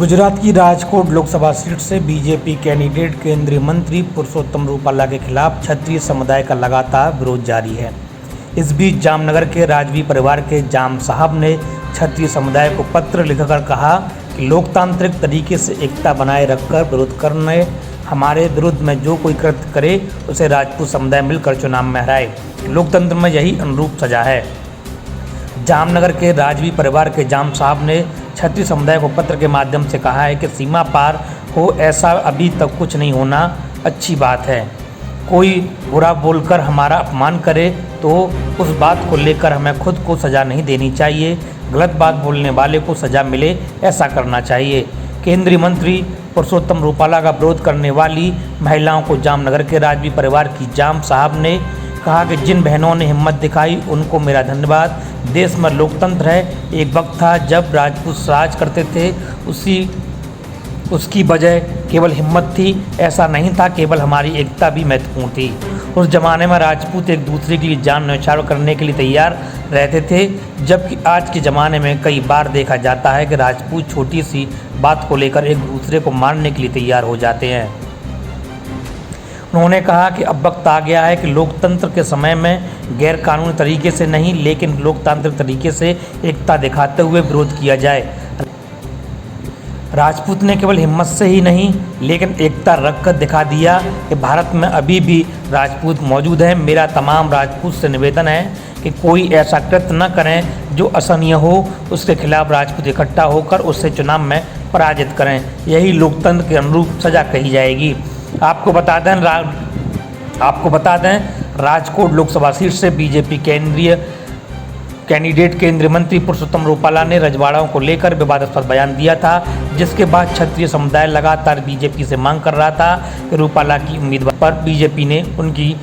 गुजरात की राजकोट लोकसभा सीट से BJP candidate केंद्रीय मंत्री पुरुषोत्तम रूपाला के खिलाफ क्षत्रिय समुदाय का लगातार विरोध जारी है। इस बीच जामनगर के राजवी परिवार के जाम साहब ने क्षत्रिय समुदाय को पत्र लिखकर कहा कि लोकतांत्रिक तरीके से एकता बनाए रखकर विरोध करने हमारे विरुद्ध में जो कोई कृत्य करे उसे राजपूत समुदाय मिलकर चुनाव में हराए। लोकतंत्र में यही अनुरूप सजा है। जामनगर के राजवी परिवार के जाम साहब ने क्षत्रिय समुदाय को पत्र के माध्यम से कहा है कि सीमा पार हो ऐसा अभी तक कुछ नहीं होना अच्छी बात है। कोई बुरा बोलकर हमारा अपमान करे तो उस बात को लेकर हमें खुद को सज़ा नहीं देनी चाहिए। गलत बात बोलने वाले को सज़ा मिले ऐसा करना चाहिए। केंद्रीय मंत्री पुरुषोत्तम रूपाला का विरोध करने वाली महिलाओं को जामनगर के राजवी परिवार की जाम साहब ने कहा कि जिन बहनों ने हिम्मत दिखाई उनको मेरा धन्यवाद। देश में लोकतंत्र है। एक वक्त था जब राजपूत राज करते थे, उसकी वजह केवल हिम्मत थी, ऐसा नहीं था। केवल हमारी एकता भी महत्वपूर्ण थी। उस ज़माने में राजपूत एक दूसरे के लिए जान न्यौछावर करने के लिए तैयार रहते थे, जबकि आज के ज़माने में कई बार देखा जाता है कि राजपूत छोटी सी बात को लेकर एक दूसरे को मारने के लिए तैयार हो जाते हैं। उन्होंने कहा कि अब वक्त आ गया है कि लोकतंत्र के समय में गैर कानूनी तरीके से नहीं लेकिन लोकतांत्रिक तरीके से एकता दिखाते हुए विरोध किया जाए। राजपूत ने केवल हिम्मत से ही नहीं लेकिन एकता रखकर दिखा दिया कि भारत में अभी भी राजपूत मौजूद हैं। मेरा तमाम राजपूत से निवेदन है कि कोई ऐसा कृत्य न करें जो असहनीय हो। उसके खिलाफ राजपूत इकट्ठा होकर उससे चुनाव में पराजित करें। यही लोकतंत्र के अनुरूप सजा कही जाएगी। आपको बता दें राजकोट लोकसभा सीट से बीजेपी कैंडिडेट केंद्रीय मंत्री पुरुषोत्तम रूपाला ने रजवाड़ों को लेकर विवादास्पद बयान दिया था, जिसके बाद क्षत्रिय समुदाय लगातार बीजेपी से मांग कर रहा था कि रूपाला की उम्मीदवार पर बीजेपी ने उनकी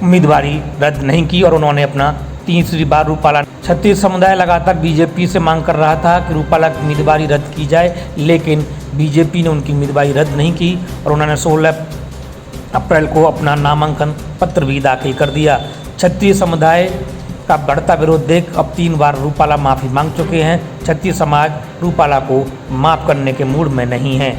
उम्मीदवारी रद्द नहीं की और उन्होंने अपना तीसरी बार रूपाला। क्षत्रिय समुदाय लगातार बीजेपी से मांग कर रहा था कि रूपाला की उम्मीदवारी रद्द की जाए, लेकिन बीजेपी ने उनकी उम्मीदवारी रद्द नहीं की और उन्होंने 16 अप्रैल को अपना नामांकन पत्र भी दाखिल कर दिया। क्षत्रिय समुदाय का बढ़ता विरोध देख अब 3 बार रूपाला माफ़ी मांग चुके हैं। क्षत्रिय समाज रूपाला को माफ़ करने के मूड में नहीं है।